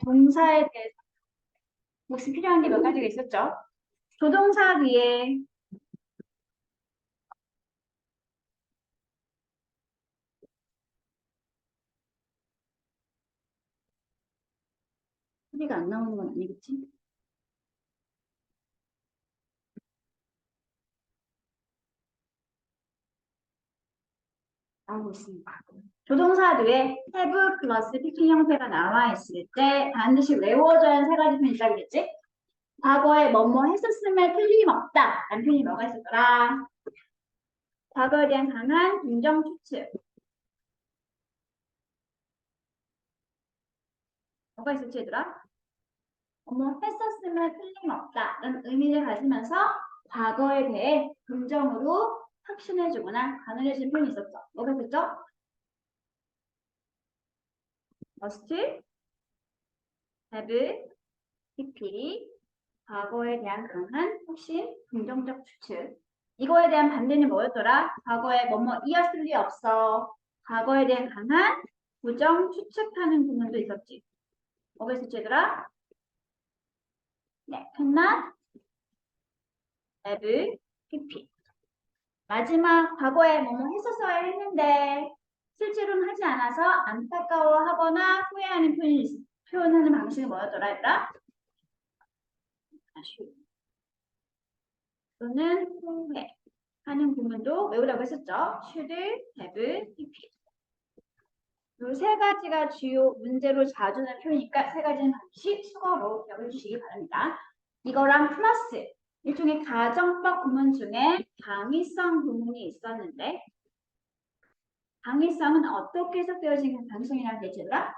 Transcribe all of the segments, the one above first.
동사에 대해서 혹시 필요한 게 몇 가지가 있었죠? 조동사 뒤에 소리가 안 나오는 건 아니겠지? 나오고 있습니다. 조동사 뒤에 have 플러스 피팅 형태가 나와 있을 때 반드시 외워져야 하는 세 가지 표현이 있다겠지? 과거에 뭐뭐 했었음에 틀림없다. 라는 표현이 뭐가 있었더라? 과거에 대한 강한 긍정 추측. 뭐가 있었지 얘들아? 뭐뭐 했었음에 틀림없다. 라는 의미를 가지면서 과거에 대해 긍정으로 확신해주거나 가능해진 표현이 있었죠. 뭐가 있었죠? must, have, PP, 과거에 대한 강한 확신, 긍정적 추측. 이거에 대한 반대는 뭐였더라? 과거에 뭐뭐이었을 리 없어. 과거에 대한 강한 부정 추측하는 부분도 있었지. 뭐가 있었지 얘들아? 네, cannot, have, PP. 마지막 과거에 뭐뭐 했었어야 했는데 실제로는 하지 않아서 안타까워하거나 후회하는 표현하는 방식은 뭐였더라 얘들아? 또는 후회하는 부분도 외우라고 했었죠. should, have, if. 이 세 가지가 주요 문제로 자주 나는 표현이니까 세 가지는 반드시 수거로 기억해 주시기 바랍니다. 이거랑 플러스 일종의 가정법 구문 중에 당위성 구문이 있었는데 당위성은 어떻게 해석되어지는 가능성이라는 게 제가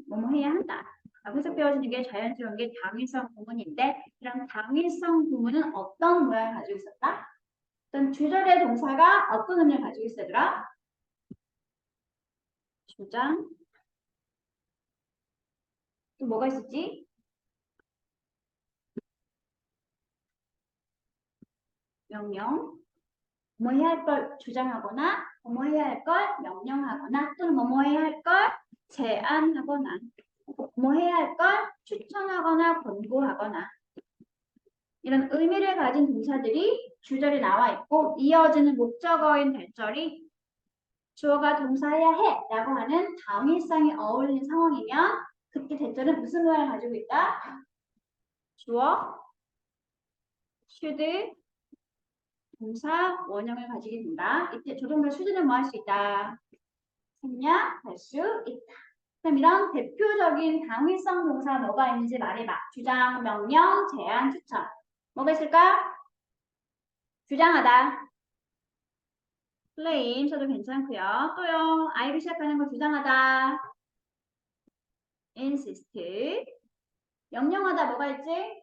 뭐뭐 해야 한다. 라고 해석되어지는 게 자연스러운 게 당위성 구문인데 이런 당위성 구문은 어떤 모양을 가지고 있었다? 어떤 주절의 동사가 어떤 의미를 가지고 있었더라? 주장. 또 뭐가 있었지? 명령. 뭐 해야 할 걸 주장하거나 뭐 해야 할 걸 명령하거나 또는 뭐 해야 할 걸 제안하거나 뭐 해야 할 걸 추천하거나 권고하거나 이런 의미를 가진 동사들이 주절에 나와 있고 이어지는 목적어인 대절이 주어가 동사해야 해 라고 하는 당위성이 어울리는 상황이면 그때 대절은 무슨 모양을 가지고 있다? 주어, should, 동사, 원형을 가지게 된다. 이때 조동사 should는 뭐 할 수 있다? 생략할 수 있다. 그럼 이런 대표적인 당위성 동사 뭐가 있는지 말해봐. 주장, 명령, 제안, 추천. 뭐가 있을까? 주장하다. claim 써도 괜찮고요. 또요. I로 시작하는 거 주장하다. insist. 명령하다 뭐가 있지?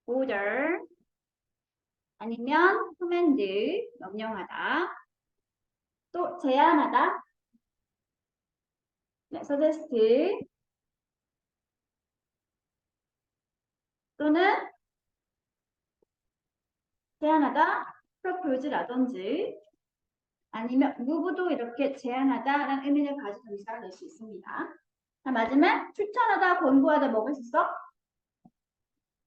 order. 아니면 command. 명령하다. 또 제안하다. 네, suggest. 또는 제안하다. propose라든지 아니면 move도 이렇게 제안하다라는 의미를 가진 동사가 될 수 있습니다. 자, 마지막 추천하다, 권고하다 뭐가 있었어?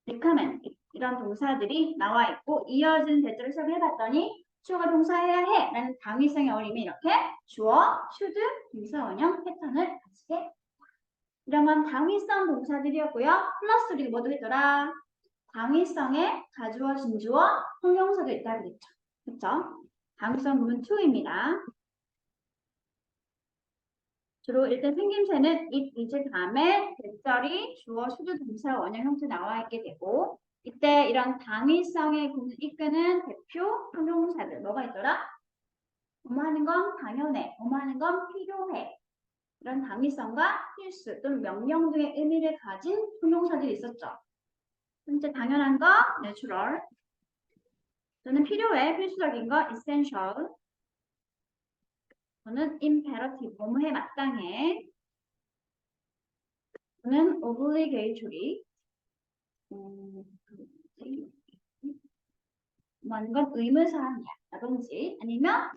recommend. 이런 동사들이 나와 있고 이어진 대절을 시작을 해봤더니 주어가 동사해야 해 라는 당위성의 어림이 이렇게 주어, should, 동사 원형 패턴을 가지게 이런 건 당위성 동사들이었고요. 플러스 우리가 뭐도 했더라? 당위성에 가주어, 진주어, 형용사도 있다 그랬죠. 그렇죠? 당위성 부분 2입니다. 주로 일단 생김새는 it, is 다음에 대절이 주어, should, 동사 원형 형태 나와 있게 되고 이때 이런 당위성의 구문 이끄는 대표 형용사들 뭐가 있더라? 뭐뭐 하는 건 당연해, 뭐뭐 하는 건 필요해. 이런 당위성과 필수 또는 명령 등의 의미를 가진 형용사들이 있었죠. 현재 당연한 거 natural, 또는 필요해, 필수적인 거 essential, 또는 imperative, 뭐뭐에 마땅해, 또는 obligatory, 뭐 하는 건 의무사항이야 라든지 아니면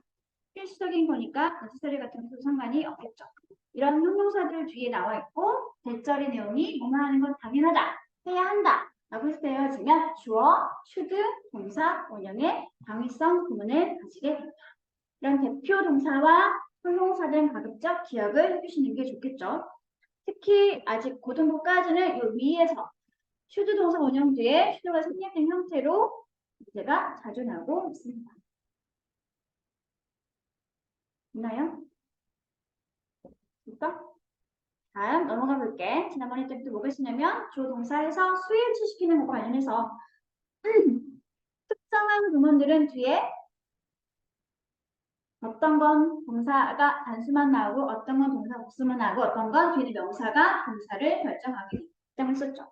필수적인 거니까 necessary 같은 것도 상관이 없겠죠. 이런 형용사들 뒤에 나와 있고 대절의 내용이 뭐뭐 하는 건 당연하다, 해야 한다 라고 쓰여지면 주어, should, 동사, 원형의 당위성 구문을 가지게 됩니다. 이런 대표 동사와 형용사들 가급적 기억을 해주시는 게 좋겠죠. 특히 아직 고등부까지는 이 위에서 should 동사 원형 뒤에 should가 생략된 형태로 문제가 자주 나오고 있습니다. 있나요? 됐어? 다음 넘어가 볼게. 지난번에 때부터 뭐가 있었냐면 주어 동사에서 수일치시키는 것과 관련해서 특정한 구문들은 뒤에 어떤 건 동사가 단수만 나오고 어떤 건 동사 복수만 나오고 어떤 건 뒤에 명사가 동사를 결정하기 때문에 썼죠.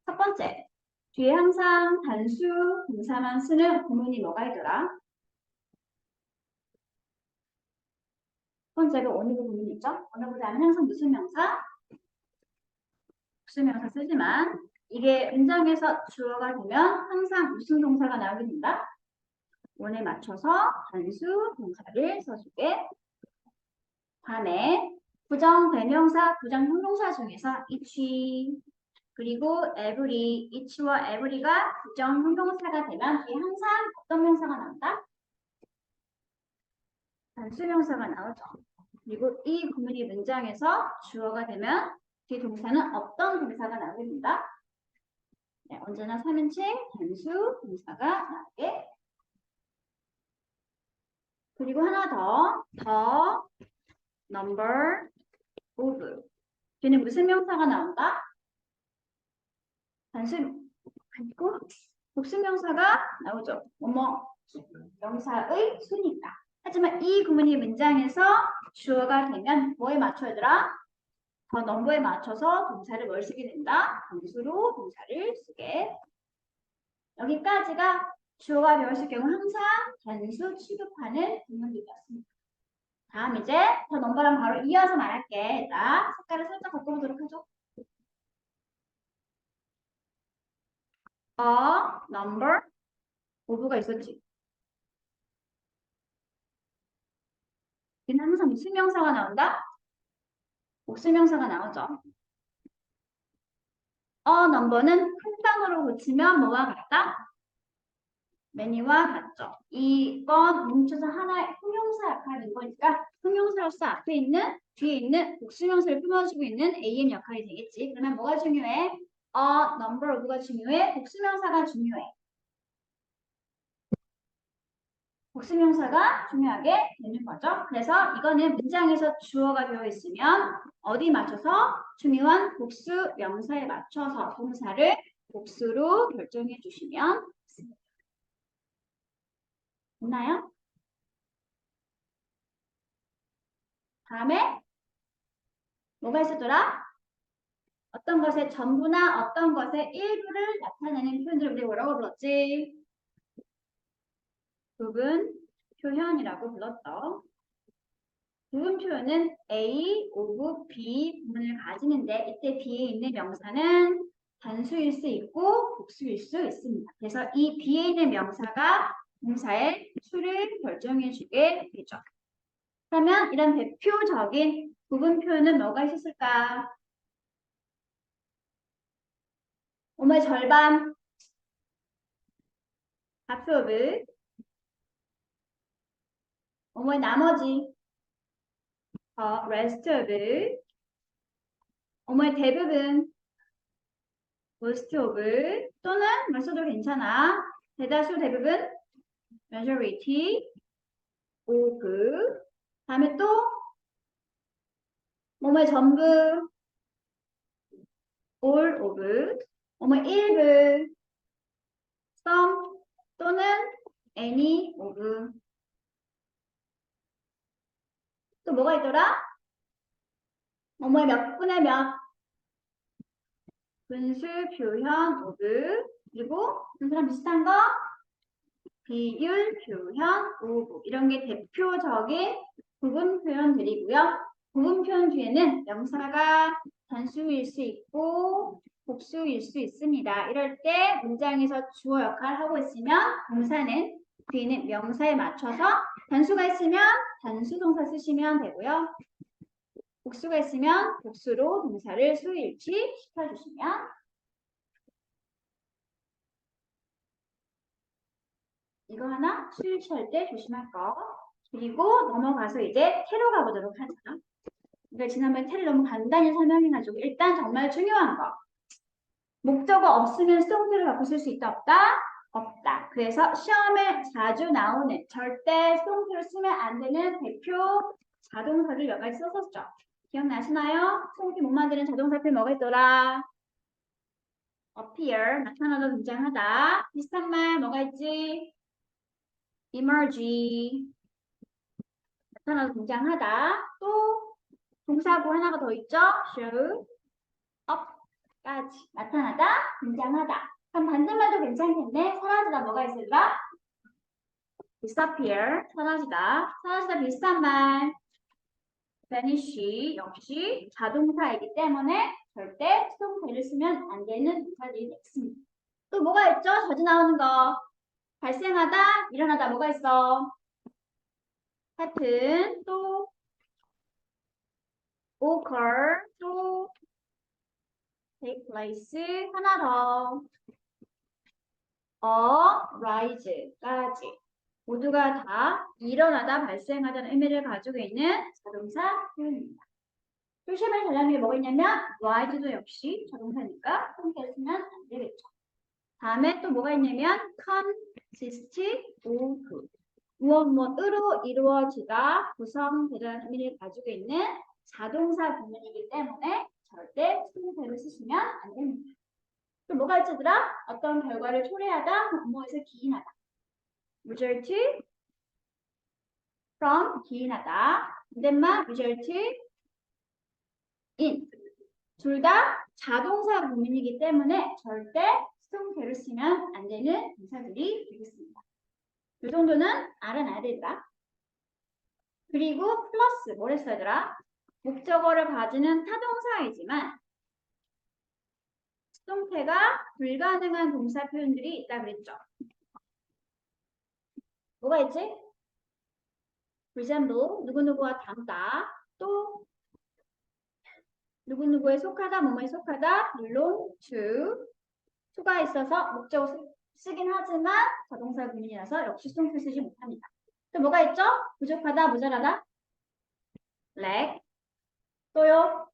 첫 번째, 뒤에 항상 단수 동사만 쓰는 구문이 뭐가 있더라? 첫 번째가 원어브 구문이 있죠. 원어브에 하면 항상 무슨 명사? 복수 명사 쓰지만 이게 문장에서 주어가 되면 항상 무슨 동사가 나오게 된다? 원에 맞춰서 단수 동사를 써주게. 다음에 부정 대명사, 부정 형용사 중에서 each 그리고 every, each와 every가 부정 형용사가 되면 뒤에 항상 어떤 명사가 나온다? 단수 명사가 나오죠. 그리고 이 구문이 문장에서 주어가 되면 뒤 동사는 어떤 동사가 나오게 된다? 네, 언제나 3인칭 단수 동사가 나오게. 그리고 하나 더 number of. 뒤는 무슨 명사가 나온다? 단수 아니고 복수명사가 나오죠. 뭐뭐 명사의 수니까. 하지만 이 구문이 문장에서 주어가 되면 뭐에 맞춰야 되라? 더 넘버에 맞춰서 동사를 뭘 쓰게 된다? 단수로 동사를 쓰게. 여기까지가 주어가 되었을 경우 항상 단수 취급하는 구문들이었습니다. 다음 이제 더 넘버랑 바로 이어서 말할게. 자, 색깔을 살짝 바꿔보도록 하죠. number of가 있었지. 얘는 항상 무슨 명사가 나온다? 복수명사가 나오죠. 넘버는 큰 단어로 붙이면 뭐와 같다? many와 같죠. 이건 뭉쳐서 하나의 형용사 역할인 거니까 형용사로서 앞에 있는 뒤에 있는 복수명사를 품어주고 있는 am 역할이 되겠지. 그러면 뭐가 중요해? number of가 중요해? 복수명사가 중요해? 복수명사가 중요하게 되는 거죠. 그래서 이거는 문장에서 주어가 되어 있으면 어디 맞춰서 중요한 복수 명사에 맞춰서 동사를 복수로 결정해 주시면 됩니다. 됐나요? 다음에 뭐가 있었더라? 어떤 것의 전부나 어떤 것의 일부를 나타내는 표현들을 우리 뭐라고 불렀지? 부분 표현이라고 불렀죠. 부분 표현은 A, of, B 부분을 가지는데 이때 B에 있는 명사는 단수일 수 있고 복수일 수 있습니다. 그래서 이 B에 있는 명사가 동사의 수를 결정해 주게 되죠. 그러면 이런 대표적인 부분 표현은 뭐가 있었을까? 오늘 절반, half of, 오늘 나머지, rest of, 오늘 대부분, most of, 또는 말 써도 괜찮아. 대다수 대부분, majority, of, 다음에 또 뭐뭐 전부, all of, 뭐뭐 일부, some 또는 any of. 또 뭐가 있더라? 뭐뭐의 몇 분의 몇, 분수 표현 of, 그리고 분수랑 비슷한 거 비율 표현 of. 이런 게 대표적인 부분 표현들이고요. 부분 표현 뒤에는 명사가 단수일 수 있고 복수일 수 있습니다. 이럴 때 문장에서 주어 역할을 하고 있으면 동사는 뒤는 명사에 맞춰서 단수가 있으면 단수 동사 쓰시면 되고요. 복수가 있으면 복수로 동사를 수일치 시켜주시면 이거 하나 수일치할 때 조심할 거. 그리고 넘어가서 이제 태로 가보도록 하자. 그러니까 지난번에 태를 너무 간단히 설명해가지고 일단 정말 중요한 거. 목적어 없으면 수동태를 바꿔 쓸 수 있다 없다? 없다. 그래서 시험에 자주 나오는 절대 수동태를 쓰면 안 되는 대표 자동사를 몇 가지 썼었죠. 기억나시나요? 수동태 못 만드는 자동사표 뭐가 있더라? appear, 나타나다 등장하다. 비슷한 말 뭐가 있지? emerge, 나타나다 등장하다. 또 동사구 하나가 더 있죠? show up까지 나타나다, 등장하다. 그럼 반대말도 괜찮겠네. 사라지다 뭐가 있을까? disappear, 사라지다. 사라지다 비슷한 말. vanish 역시 자동사이기 때문에 절대 수동태를 쓰면 안 되는 동사들이 있습니다. 또 뭐가 있죠? 자주 나오는 거. 발생하다, 일어나다 뭐가 있어? happen, 또 occur, 또 take place, 하나 더 arise까지 모두가 다 일어나다, 발생하다는 의미를 가지고 있는 자동사 표현입니다. 조심을 잘하는 게 뭐가 있냐면 rise도 역시 자동사니까 수동태를 쓰면 안 되겠죠. 다음에 또 뭐가 있냐면 consist of 무엇으로 이루어지다, 구성되다는 의미를 가지고 있는 자동사 구문이기 때문에 절대 수동태를 쓰시면 안 됩니다. 또 뭐가 있지 얘들아? 어떤 결과를 초래하다, 뭐에서 기인하다. result from 기인하다. 반대말 result in. 둘 다 자동사 구문이기 때문에 절대 수동태를 쓰면 안 되는 동사들이 되겠습니다. 이 정도는 알아놔야 되더라. 그리고 플러스 뭘 했어 얘들아? 목적어를 가지는 타동사이지만 수동태가 불가능한 동사 표현들이 있다 그랬죠. 뭐가 있지? resemble, 누구누구와 닮다. 또 누구누구에 속하다, 뭐뭐에 속하다, belong to. to가 있어서 목적어 쓰긴 하지만 자동사 구문이라서 역시 수동태 쓰지 못합니다. 또 뭐가 있죠? 부족하다, 모자라다. lack. 또요.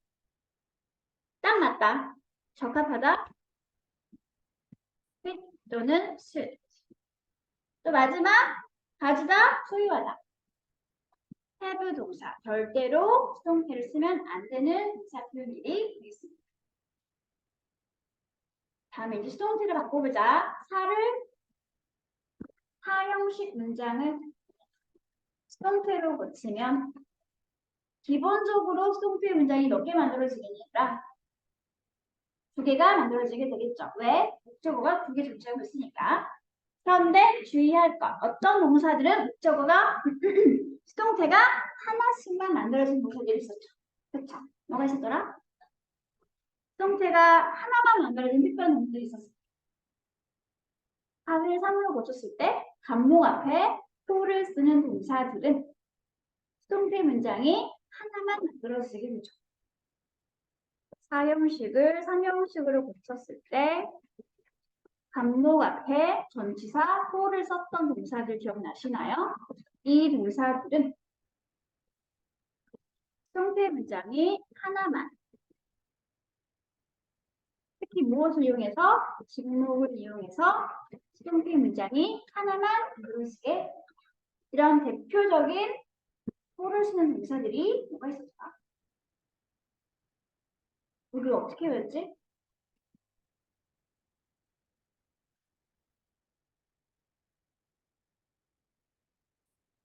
딱 맞다. 적합하다. fit 또는 suit. 또 마지막 가지다, 소유하다. have 동사. 절대로 수동태를 쓰면 안 되는 동사 표현들이 되겠습니다. 다음에 이제 수동태를 바꿔보자. 사형식 문장을 수동태로 고치면 기본적으로 수동태 문장이 몇 개 만들어지겠니까? 2개가 만들어지게 되겠죠. 왜? 목적어가 2개 존재하고 있으니까. 그런데 주의할 것. 어떤 동사들은 목적어가 수동태가 하나씩만 만들어진 동사들이 있었죠. 그쵸? 뭐가 있었더라? 수동태가 하나만 만들어진 특별한 동사들이 있었어요. 하를 3으로 고쳤을 때 간목 앞에 to를 쓰는 동사들은 수동태 문장이 하나만 만들어지게 되죠. 4형식을 3형식으로 고쳤을 때 간목 앞에 전치사 to를 썼던 동사들 기억나시나요? 이 동사들은 수동태 문장이 하나만, 특히 무엇을 이용해서? 직목을 이용해서 수동태 문장이 하나만 만들어지게 이런 대표적인 to를 쓰는 동사들이 뭐가 있었을까? 우리 어떻게 외웠지?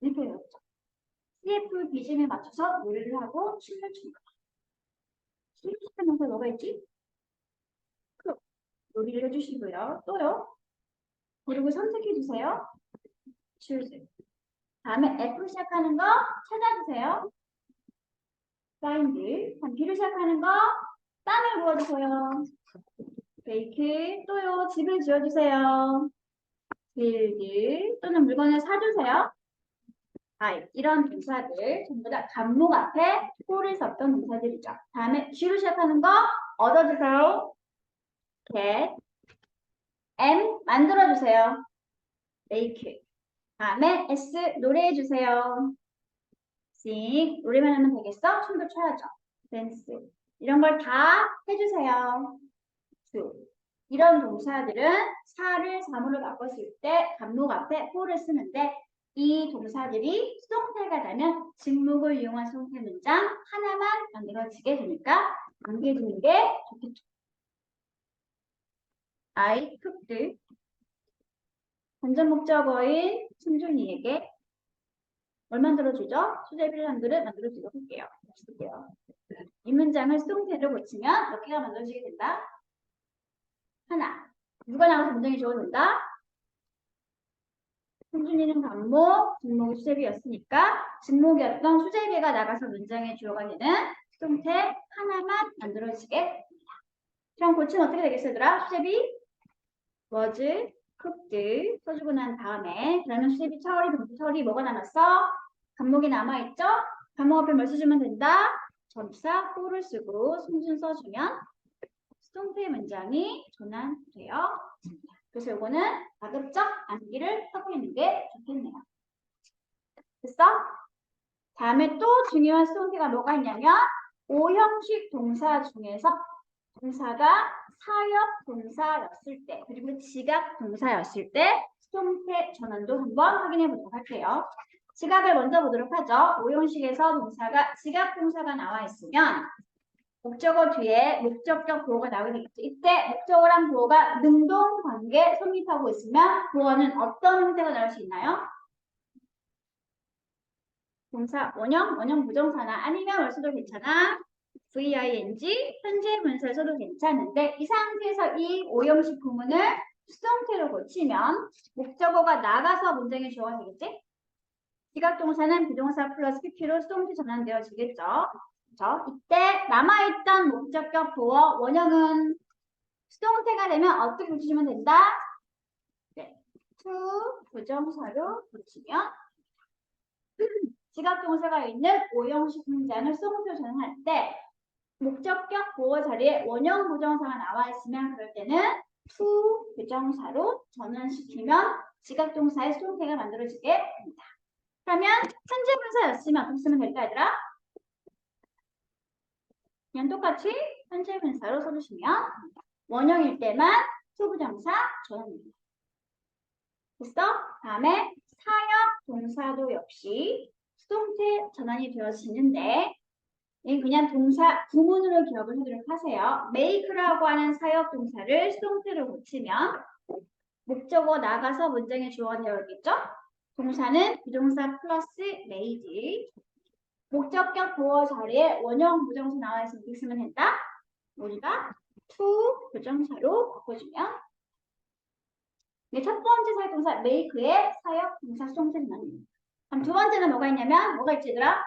이렇게 외웠죠. CF BGM에 맞춰서 노래를 하고 춤을 춘다. 수입시간 동사 뭐가 있지? 놀이를 해주시고요. 또요. 그리고 선택해주세요. choose. 다음에 F 시작하는 거 찾아주세요. find. 다음 B로 시작하는 거 땅을 부어주세요. bake. 또요. 집을 지어주세요. 길길 또는 물건을 사주세요. 이런 동사들 전부 다 감목 앞에 for를 썼던 동사들이죠. 다음에 G로 시작하는 거 얻어주세요. get, M 만들어주세요. make. 다음에 S 노래해주세요. sing 노래만 하면 되겠어? 춤도 춰야죠. dance 이런 걸 다 해주세요. do 이런 동사들은 사를 사물로 바꿨을 때 감목 앞에 for를 쓰는데 이 동사들이 수동태가 되면 직목을 이용한 수동태 문장 하나만 만들어지게 되니까 남겨두는 게 좋겠죠. I cooked 관전 목적어인 승준이에게 뭘 만들어주죠? 수제비를 한 그릇 만들어주도록 할게요. 볼게요. 이 문장을 수동태로 고치면 몇 개가 만들어지게 된다? 하나. 누가 나와서 문장이 주어진다? 승준이는 감목, 직목이 수제비였으니까 직목이었던 수제비가 나가서 문장의 주어가 되는 수동태 하나만 만들어지게 됩니다. 그럼 고치면 어떻게 되겠어요, 얘들아? 수제비 was cooked 써주고 난 다음에 그러면 수제비 처리 뭐가 남았어? 감목이 남아있죠? 감목 앞에 뭘 써주면 된다? 전치사 for를 쓰고 승준 써주면 수동태 문장이 전환되어 있습니다. 그래서 이거는 가급적 암기를 하고 있는 게 좋겠네요. 됐어? 다음에 또 중요한 수동태가 뭐가 있냐면 오형식 동사 중에서 동사가 사역 동사였을 때 그리고 지각 동사였을 때 수동태 전환도 한번 확인해 보도록 할게요. 지각을 먼저 보도록 하죠. 오형식에서 동사가 지각 동사가 나와 있으면 목적어 뒤에 목적격 보어가 나오게 되겠죠. 이때 목적어랑 보어가 능동 관계 성립하고 있으면 보어는 어떤 형태가 나올 수 있나요? 동사 원형 부정사나 아니면 월수도 괜찮아. VING 현재 문서에서도 괜찮은데 이 상태에서 이 오형식 구문을 수동태로 고치면 목적어가 나가서 문장의 주어가 되겠지? 지각동사는 비동사 플러스 PP로 수동태 전환되어지겠죠. 그렇죠? 이때 남아있던 목적격 보어 원형은 수동태가 되면 어떻게 고치시면 된다? 네. to 부정사로 고치면 지각동사가 있는 오형식 문장을 수동태로 전환할 때 목적격 보어 자리에 원형 부정사가 나와 있으면 그럴 때는 to 부정사로 전환시키면 지각동사의 수동태가 만들어지게 됩니다. 그러면 현재 분사였으면 어떻게 쓰면 될까 얘들아? 그냥 똑같이 현재 분사로 써주시면 원형일 때만 to 부정사 전환입니다. 됐어? 다음에 사역 동사도 역시 수동태 전환이 되어지는데 그냥 동사 구문으로 기억을 하도록 하세요. make라고 하는 사역 동사를 수동태로 고치면 목적어 나가서 문장의 주어가 되어있겠죠? 동사는 비동사 플러스 made 목적격 보어 자리에 원형 부정사 나와 있으면 어떻게 쓰면 된다? 우리가 to 부정사로 바꿔주면 첫 번째 사역 동사 make의 사역 동사 수동태 전환입니다. 그럼 두 번째는 뭐가 있냐면 뭐가 있지 얘들아?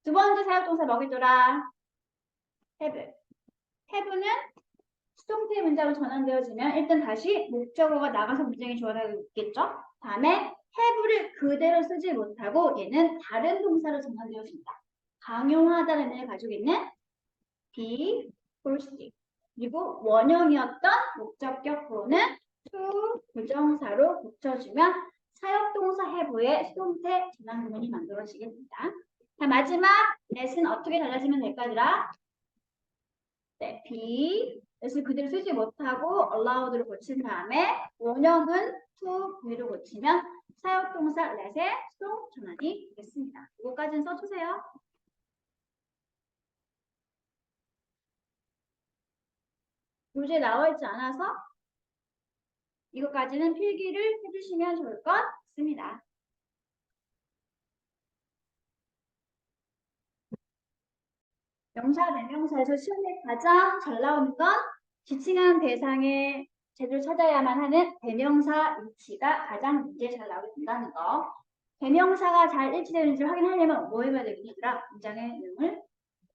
두 번째 사역동사 뭐겠더라? have. have는 수동태 문장으로 전환되어지면 일단 다시 목적어가 나가서 문장이 주어지겠죠? 다음에 have를 그대로 쓰지 못하고 얘는 다른 동사로 전환되어집니다. 강용하다는 의미를 가지고 있는 be, force. 그리고 원형이었던 목적격 보는 to 부정사로 고쳐주면 사역동사 have의 수동태 전환 구문이 만들어지게 됩니다. 자, 마지막 let은 어떻게 달라지면 될까더라? 네, be, let을 그대로 쓰지 못하고 allowed로 고친 다음에 원형은 to, V로 고치면 사역동사 let의 수동 전환이 되겠습니다. 이거까지는 써주세요. 교재에 나와 있지 않아서 이것까지는 필기를 해주시면 좋을 것 같습니다. 명사, 대명사에서 시험에 가장 잘 나오는 건 지칭한 대상의 제대로 찾아야만 하는 대명사 위치가 가장 문제에 잘 나오게 된다는 거. 대명사가 잘 일치되는지 확인하려면 뭐 해봐야 되겠더라? 문장의 내용을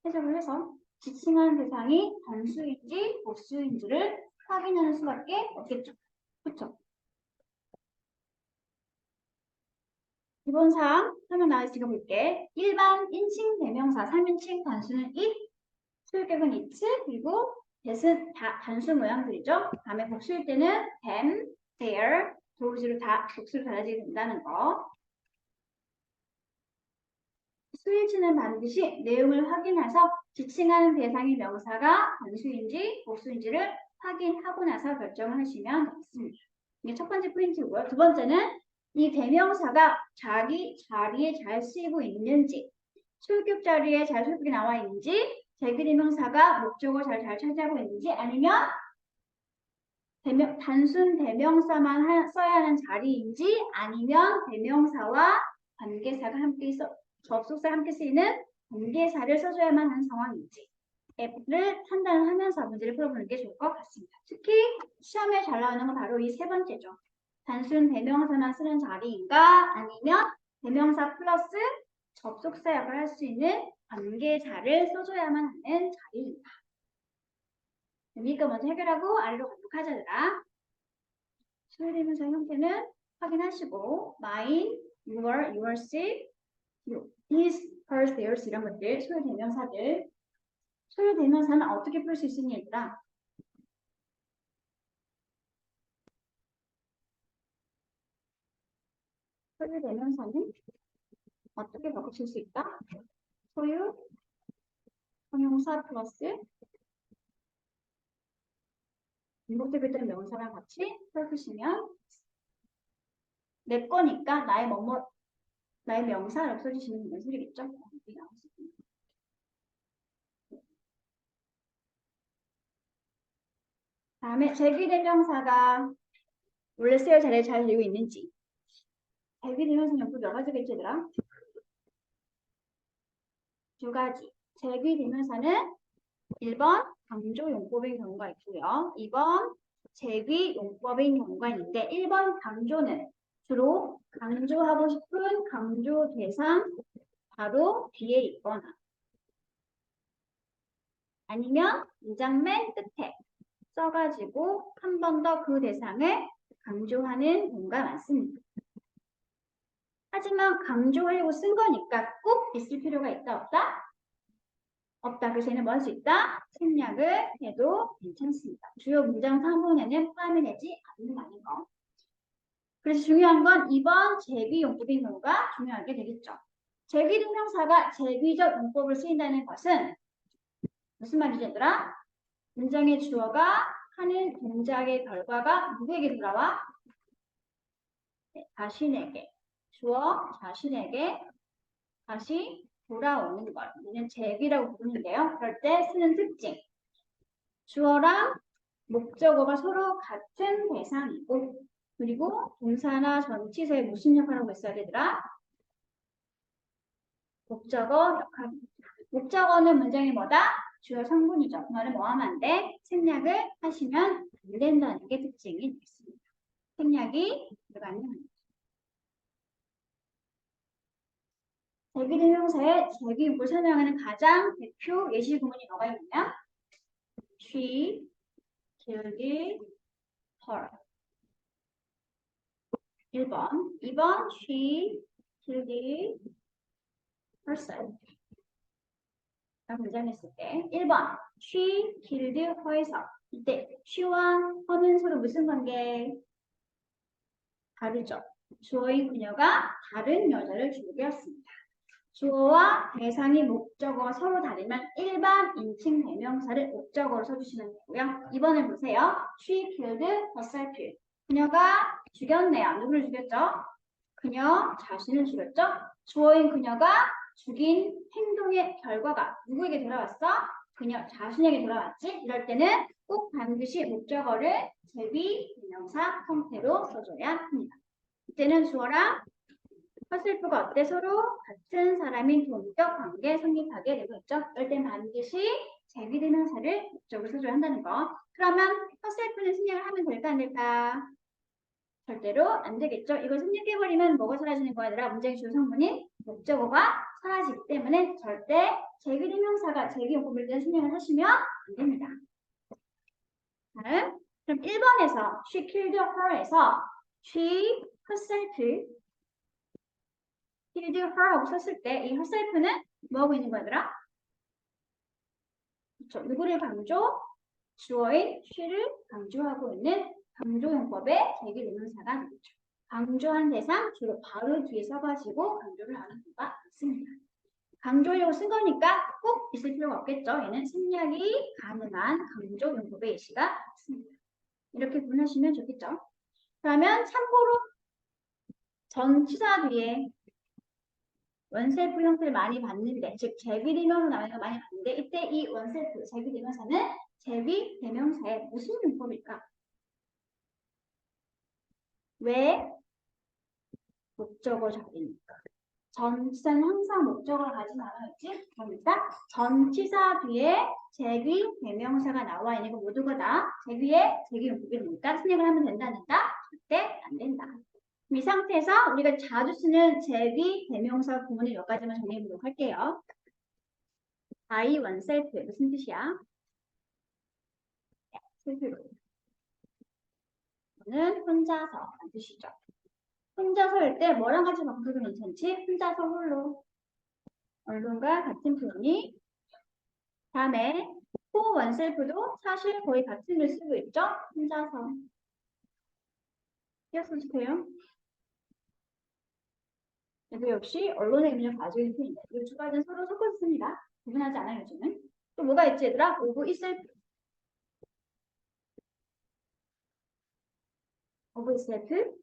해석을 해서 지칭한 대상이 단수인지 복수인지를 확인하는 수밖에 없겠죠. 그쵸? 기본상 설명 나와있으니까 볼게. 일반 인칭 대명사 3인칭 단수는 it, 수일격은 its, 그리고 대신 단수 모양들이죠. 다음에 복수일 때는 them, their, 도우지로 다 복수로 달라지게 된다는 거. 수일치는 반드시 내용을 확인해서 지칭하는 대상의 명사가 단수인지 복수인지를 확인하고 나서 결정을 하시면 되겠습니다. 이게 첫 번째 포인트고요. 두 번째는 이 대명사가 자기 자리에 잘 쓰이고 있는지, 출격 자리에 잘 출격이 나와 있는지, 대명사가 목적어 잘 차지하고 있는지, 아니면 단순 대명사만 써야 하는 자리인지, 아니면 대명사와 관계사가 함께 접속사 함께 쓰이는 관계사를 써줘야만 하는 상황인지 를 판단하면서 문제를 풀어보는 게 좋을 것 같습니다. 특히 시험에 잘 나오는 건 바로 이 세 번째죠. 단순 대명사만 쓰는 자리인가 아니면 대명사 플러스 접속사 역할을 할 수 있는 관계사를 써줘야만 하는 자리인가. 이거 먼저 해결하고 아래로 가도록 하자더라. 소유대명사 형태는 확인하시고 mine, your, yourself, his, hers, theirs 이런 것들 소유대명사들. 소유대명사는 어떻게 풀 수 있으니 얘들아? 소유대명사는 어떻게 바꾸실 수 있다? 소유, 형용사 플러스 반복되었던 명사랑 같이 써주시면 내 거니까 나의 뭐뭐 나의 명사라고 써주시면 되는 소리겠죠? 다음에 제귀대명사가 원래 쓰여 자리에 잘 되고 있는지. 제귀대명사는 옆으로 몇 가지가 있지 얘들아? 두 가지. 제귀대명사는 1번 강조 용법인 경우가 있고요. 2번 제귀 용법인 경우가 있는데 1번 강조는 주로 강조하고 싶은 강조 대상 바로 뒤에 있거나 아니면 문장 맨 끝에 써가지고 한 번 더 그 대상을 강조하는 경우가 많습니다. 하지만 강조하려고 쓴 거니까 꼭 있을 필요가 있다 없다? 없다. 그래서 얘는 뭐 할 수 있다? 생략을 해도 괜찮습니다. 주요 문장 상본에는 포함이 되지 않는다는 거. 그래서 중요한 건 2번 제귀 용법인 경우가 중요하게 되겠죠. 제귀 등명사가 제귀적 용법을 쓰인다는 것은 무슨 말이지 얘들아? 문장의 주어가 하는 동작의 결과가 누구에게 돌아와? 네, 자신에게. 주어 자신에게 다시 돌아오는 걸 우리는 제귀라고 부르는데요. 그럴 때 쓰는 특징. 주어랑 목적어가 서로 같은 대상이고 그리고 동사나 전치사에 무슨 역할을 하고 있어야 되더라? 목적어 역할. 목적어는 문장이 뭐다? 주요 성분이죠. 그 말은 뭐 하면 안 돼? 생략을 하시면 안 된다는 게 특징이 있습니다. 생략이 들어가는 제귀대명사의 제귀용법을 설명하는 가장 대표 예시 구문이 뭐가 있냐면 She killed her. 1번. 2번 She killed herself. 라고 문장했을 때 1번 She killed herself. 이때 she와 her는 서로 무슨 관계? 다르죠. 주어인 그녀가 다른 여자를 죽였습니다. 주어와 대상이 목적어가 서로 다르면 일반 인칭 대명사를 목적어로 써주시면 되고요. 2번을 보세요. She killed herself. 그녀가 죽였네요. 누구를 죽였죠? 그녀 자신을 죽였죠? 주어인 그녀가 죽인 행동의 결과가 누구에게 돌아왔어? 그녀 자신에게 돌아왔지? 이럴 때는 꼭 반드시 목적어를 제비 대명사 형태로 써줘야 합니다. 이때는 주어랑 허슬프가 어때? 서로 같은 사람인 동격 관계 성립하게 되고 있죠. 이럴 땐 반드시 제비대명사를 목적으로 써줘야 한다는 거. 그러면 허슬프는 생략을 하면 될까 안 될까? 절대로 안 되겠죠. 이걸 생략해버리면 뭐가 사라지는 거야? 얘들아 문장의 주요 성분인 목적어가 사라지기 때문에 절대 제비대명사가 제비용법일 때 생략을 하시면 안 됩니다. 다음 그럼 1번에서 she killed her에서 she herself killed her 하고 썼을 때 이 herself는 뭐 하고 있는 거야, 얘들아? 그렇죠. 누구를 강조? 주어인 she를 강조하고 있는 강조용법의 대기대명사가 되겠죠. 강조한 대상 주로 바로 뒤에 써가지고 강조를 하는 경우가 있습니다. 강조용을 쓴 거니까 꼭 있을 필요가 없겠죠. 얘는 생략이 가능한 강조용법의 예시가 있습니다. 이렇게 구분하시면 좋겠죠. 그러면 참고로 전치사 뒤에 원셀프 형태를 많이 봤는데, 즉 제비대명사 나오는 거 많이 봤는데, 이때 이 원셀프 제비대명사는 제비대명사의 무슨 용법일까? 왜 목적어 자리니까? 전치사는 항상 목적어를 가진 않아있지? 그러니까 전치사 뒤에 제비대명사가 나와 있는 거 모두가 다 제비의 제기용법이니까 생략을 하면 된다니까? 절대 안 된다. 이 상태에서 우리가 자주 쓰는 제비 대명사 구문을 몇 가지만 정리해 보도록 할게요. by oneself 무슨 뜻이야? 스스로. 저는 혼자서 라는 뜻이죠. 혼자서일 때 뭐랑 같이 바꿔도 괜찮지? 혼자서 홀로. 언론과 같은 표현이. 다음에 for oneself도 사실 거의 같은 걸 쓰고 있죠? 혼자서. 띄어서 주세요. 얘도 역시 언론의 의미를 가지고 있는 표현입니다. 이 두 가지는 서로 섞어서 씁니다. 구분하지 않아요, 요즘은. 또 뭐가 있지, 얘들아? of itself. of itself.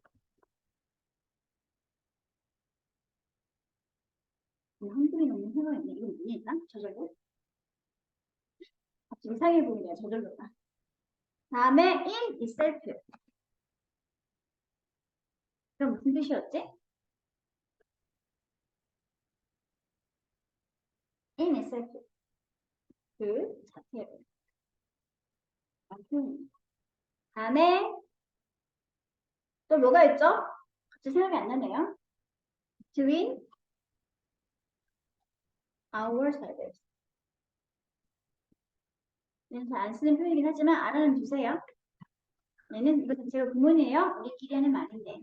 한글이 너무 생각있네. 이거 뭐니 일단? 저절로. 갑자기 이상해 보이네요. 저절로가. 다음에 in itself. 그럼 무슨 뜻이었지? in itself. 그 자체로. 다음에 또 뭐가 있죠? 갑자기 생각이 안 나네요. doing ourselves. 얘는 잘 안 쓰는 표현이긴 하지만 알아는 두세요. 얘는 이거 자체가 구문이에요. 우리끼리 하는 말인데.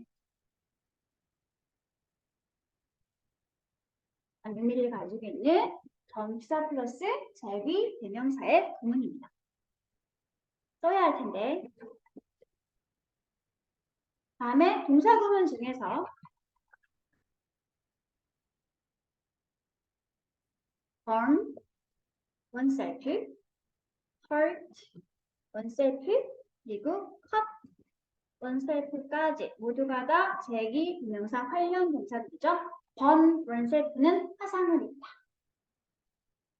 의미를 가지고 있는 전치사 플러스 제비 대명사의 구문입니다. 써야 할 텐데. 다음에 동사 구문 중에서 burn oneself, hurt oneself, 그리고 cut oneself까지 모두가 다 제기 비명사 활용 동사들이죠. burn oneself는 화상을 입다.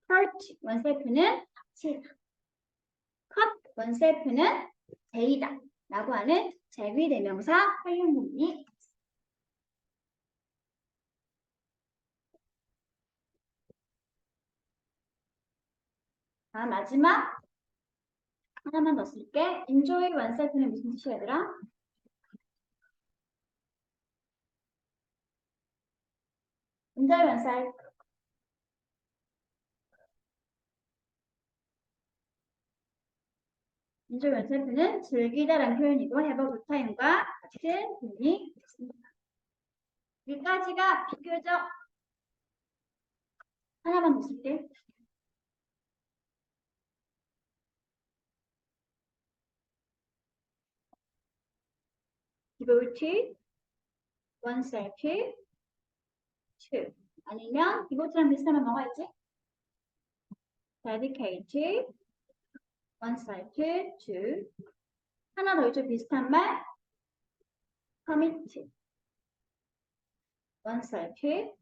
hurt oneself는 다치다. cut oneself는 제이다. 라고 하는 제기 대명사 활용 부분이 마지막 하나만 더 쓸게. enjoy oneself는 무슨 뜻이야, 얘들아? enjoy oneself. enjoy oneself는 즐기다라는 표현이고 have a good time과 같은 표현이 있습니다. 여기까지가 비교적 하나만 더 쓸게. devote oneself to 아니면 devote랑 비슷하면 뭐가 있지? dedicate oneself to 하나 더 있죠? 비슷한 말 commit oneself to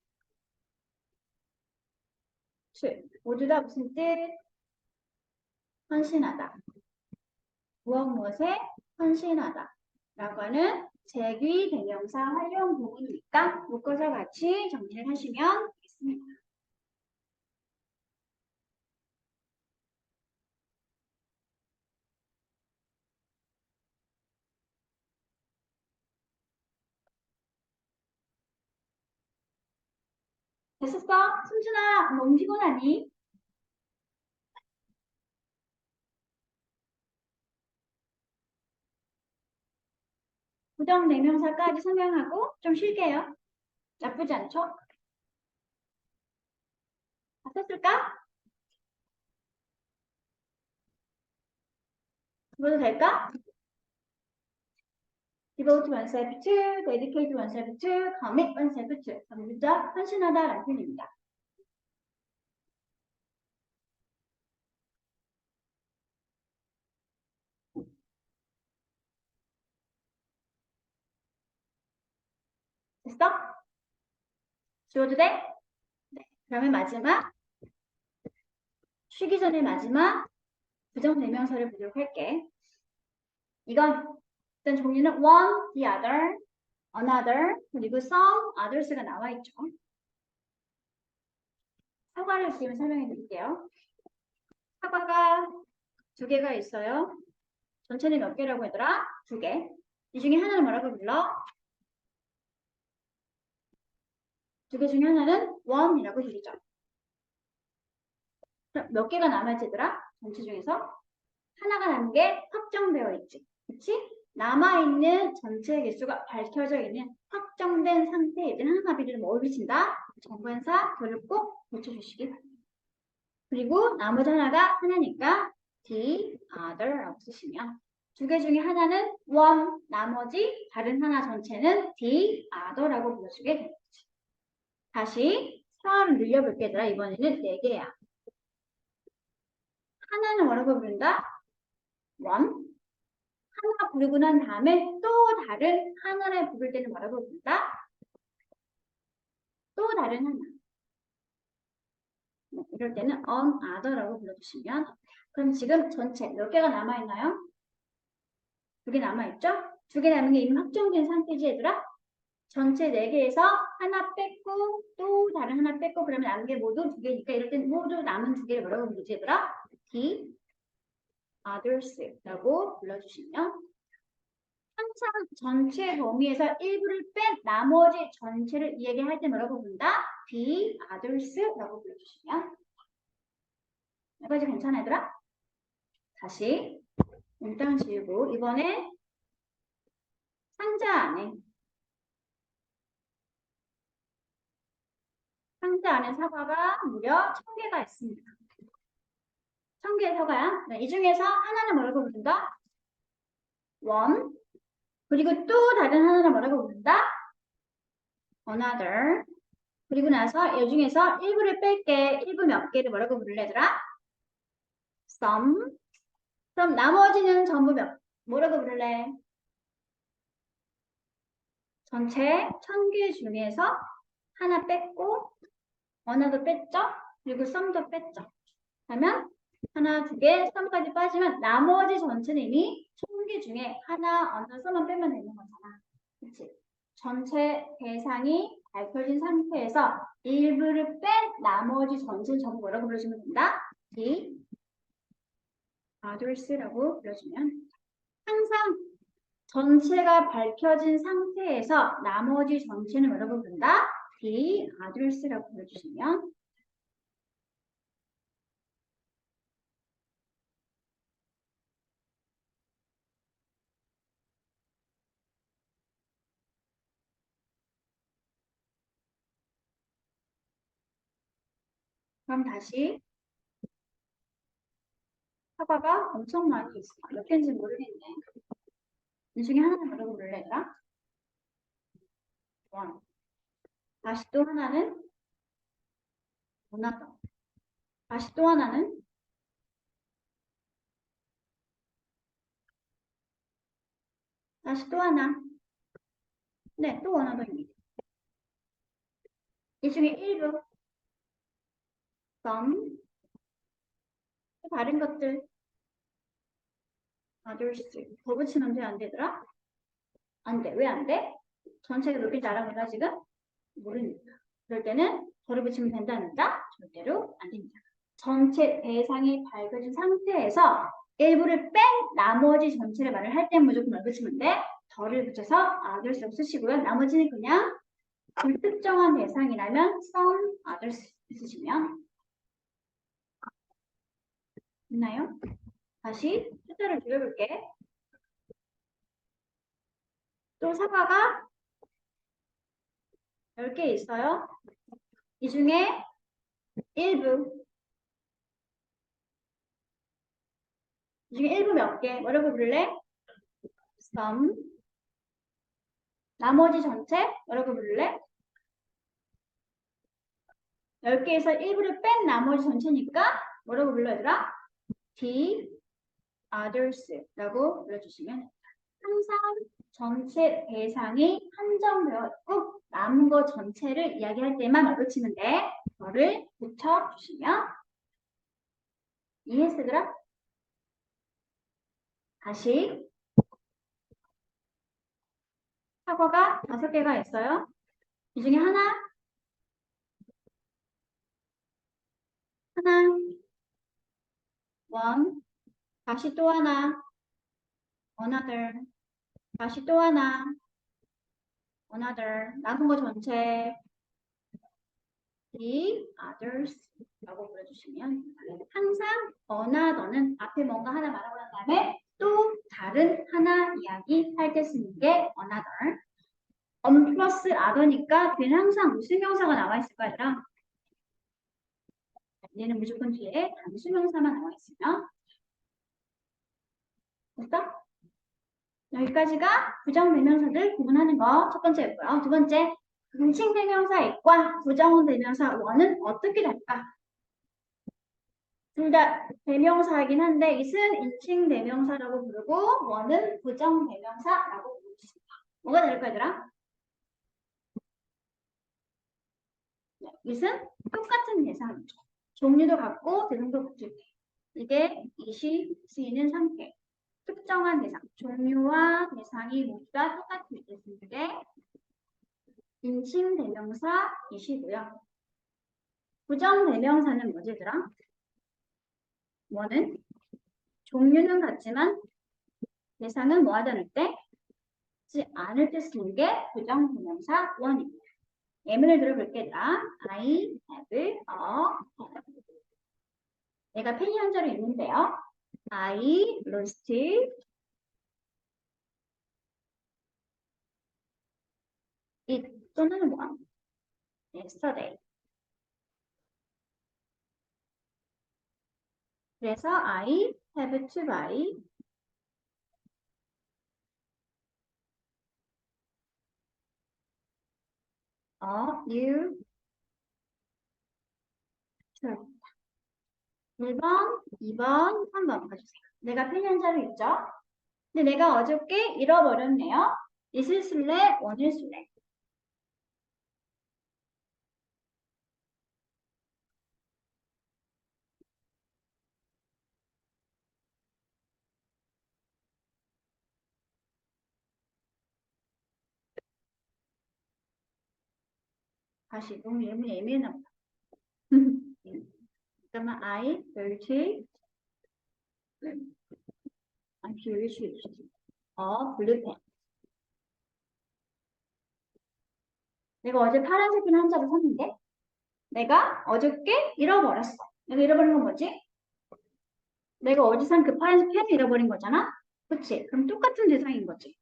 모두 다 무슨 뜻? 헌신하다. 무엇 무엇에 헌신하다 라고 하는 제귀 대명사 활용 부분이니까 묶어서 같이 정리를 하시면 되겠습니다. 됐었어? 승준아, 너무 피곤하니? 부정대명사까지 설명하고 좀 쉴게요. 나쁘지 않죠? 다 썼을까? 그래도 될까? devote oneself to, dedicate oneself to, commit oneself to. 전부 다 헌신하다라는 표현입니다. 됐어? 지워도 돼? 네. 그러면 마지막, 쉬기 전에 마지막 부정대명사를 보도록 할게. 이건 일단 종류는 one, the other, another, 그리고 some, others가 나와 있죠. 사과를 지금 설명해 드릴게요. 사과가 두 개가 있어요. 전체는 몇 개라고 하더라? 두 개. 이 중에 하나는 뭐라고 불러? 두 개 중에 하나는 one이라고 부르죠. 그럼 몇 개가 남아있지 얘들아? 전체 중에서? 하나가 남은 게 확정되어 있지. 그치? 남아있는 전체 개수가 밝혀져 있는 확정된 상태에 이제 하나 비례를 뭘 비친다? 정관사 결을 꼭 고쳐주시기 바랍니다. 그리고 나머지 하나가 하나니까 the other라고 쓰시면 두 개 중에 하나는 one, 나머지 다른 하나 전체는 the other라고 불러주게 됩니다. 다시 상황을 늘려볼게 얘들아. 이번에는 네 개야. 하나는 뭐라고 부른다? one. 하나 부르고 난 다음에 또 다른 하나를 부를 때는 뭐라고 부른다? 또 다른 하나. 이럴 때는 another라고 불러주시면 그럼 지금 전체 몇 개가 남아있나요? 두 개 남아있죠? 두 개 남은 게 이미 확정된 상태지 얘들아? 전체 네 개에서 하나 뺐고 또 다른 하나 뺐고 그러면 남은 게 모두 두 개니까 이럴 때는 모두 남은 두 개를 뭐라고 부르지 얘들아? the others라고 불러주시면 항상 전체 범위에서 일부를 뺀 나머지 전체를 이야기할 때 뭐라고 부른다? the others라고 불러주시면 여기까지 괜찮아 얘들아? 다시 일단 지우고 이번에 상자 안에 사과가 무려 1000개가 있습니다. 1000개의 사과야. 네, 이 중에서 하나는 뭐라고 부른다? one. 그리고 또 다른 하나는 뭐라고 부른다? another. 그리고 나서 이 중에서 일부를 뺄게. 일부 몇 개를 뭐라고 부를래 얘들아? some. 그럼 나머지는 전부 뭐라고 부를래? 전체 1000개 중에서 하나 뺐고 언어도 뺐죠? 그리고 some도 뺐죠. 그러면 하나, 두 개, some까지 빠지면 나머지 전체는 이미 1000개 중에 하나, 언어, some만 빼면 되는 거잖아. 그치? 전체 대상이 밝혀진 상태에서 일부를 뺀 나머지 전체는 전부 뭐라고 불러주면 된다? the others라고 불러주면 항상 전체가 밝혀진 상태에서 나머지 전체는 뭐라고 부른다? the others라고 불러주시면 그럼 다시 사과가 엄청 많이 있어. 몇 개인지 모르겠네. 이 중에 하나는 뭐라고 부를래, 얘들아? one. 다시 또 하나는 another. 다시 또 하나는 다시 또 하나. 네, 또 another입니다. 이 중에 일부, some, 또 다른 것들, others. 더 붙이면 돼, 안 되더라? 안 돼. 왜 안 돼? 전체가 몇 개인지 알아보자, 지금? 모르니까. 그럴 때는 덜을 붙이면 된다는다? 절대로 안 됩니다. 전체 대상이 밝혀진 상태에서 일부를 뺀 나머지 전체를 말을 할 때 무조건 뭘 붙이면 돼? 덜을 붙여서 others라고 쓰시고요. 나머지는 그냥 불특정한 대상이라면 some others 쓰시면 됐나요? 다시 숫자를 줄여볼게. 또 사과가 10개 있어요. 이 중에 일부. 이 중에 일부 몇 개? 뭐라고 부를래? some. 나머지 전체? 뭐라고 부를래? 10개에서 일부를 뺀 나머지 전체니까 뭐라고 불러 얘들아? the others라고 불러주시면 됩니다. 항상 전체 대상이 한정되어 있고 남은 거 전체를 이야기할 때만 얼굴 치면 돼. 저를 붙여주시면 이해했어 얘들아? 다시 사과가 5개가 있어요. 이 중에 하나, one, 다시 또 하나, another, 다시 또 하나, another, 남은 거 전체, the others라고 불러주시면 항상 another는 앞에 뭔가 하나 말하고 난 다음에 또 다른 하나 이야기 할 때 쓰는 게 another. 플러스 other니까 뒤에는 항상 무슨 명사가 나와 있을 거야, 얘들아? 얘는 무조건 뒤에 단수명사만 나와 있으면 됐어? 여기까지가 부정대명사들 구분하는 거 첫 번째였고요. 두 번째, 인칭대명사과 부정대명사 원은 어떻게 달까? 둘 다 대명사이긴 한데 이은 인칭대명사라고 부르고 원은 부정대명사라고 부르겠습니다. 뭐가 다를까 얘들아? 이은 똑같은 대상이죠. 종류도 같고 대상도 같을 때. 이게 이시, 시는 상태. 특정한 대상, 종류와 대상이 모두 다 똑같을 때 쓰는 게 인칭대명사이시고요. 부정대명사는 뭐지 얘들아? 원은 종류는 같지만 대상은 뭐 하다는 때? 쓰지 않을 때 쓰는 게 부정대명사 원입니다. 예문을 들어볼게요. I have a 내가 펜이 한 자루 있는데요. I lost it 또는 뭐 yesterday. 그래서 I have to buy new shirt. 1번, 2번, 3번 봐주세요. 내가 펜 한 자루 있죠? 근데 내가 어저께 잃어버렸네요. 있을 쓸래? 원을 쓸래? 다시 너무 예민해 보다. 잠깐만 I dirty I'm curious blue pen. 내가 어제 파란색 펜 한 자루 샀는데 내가 어저께 잃어버렸어. 내가 잃어버린 건 뭐지? 내가 어제 산 그 파란색 펜을 잃어버린 거잖아? 그치? 그럼 똑같은 대상인 거지.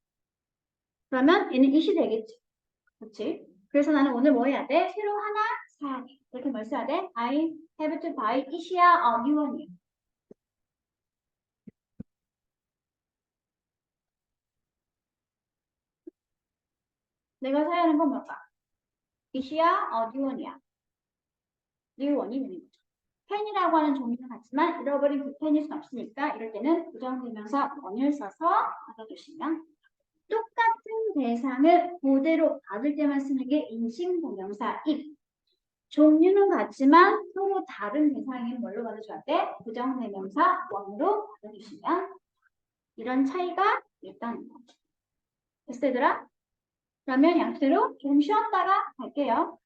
그러면 얘는 이시 되겠지. 그치? 그래서 나는 오늘 뭐 해야 돼? 새로 하나 사야 돼. 이렇게 뭘 써야 돼? I have to buy 이시야 new one. 내가 사야 하는 건 뭘까? 이시야 new one이야. new one이 되는 거죠. 펜이라고 하는 종류는 같지만 잃어버린 그 펜일 순 없으니까 이럴 때는 부정대명사 원을 써서 알아두시면 똑같은 대상을 그대로 받을 때만 쓰는 게 인칭동명사 임. 종류는 같지만 서로 다른 대상인 뭘로 받아줘야 돼? 부정대명사 원으로 받아주시면 이런 차이가 있다는 거죠. 됐어 얘들아? 그러면 양태로 좀 쉬었다가 갈게요.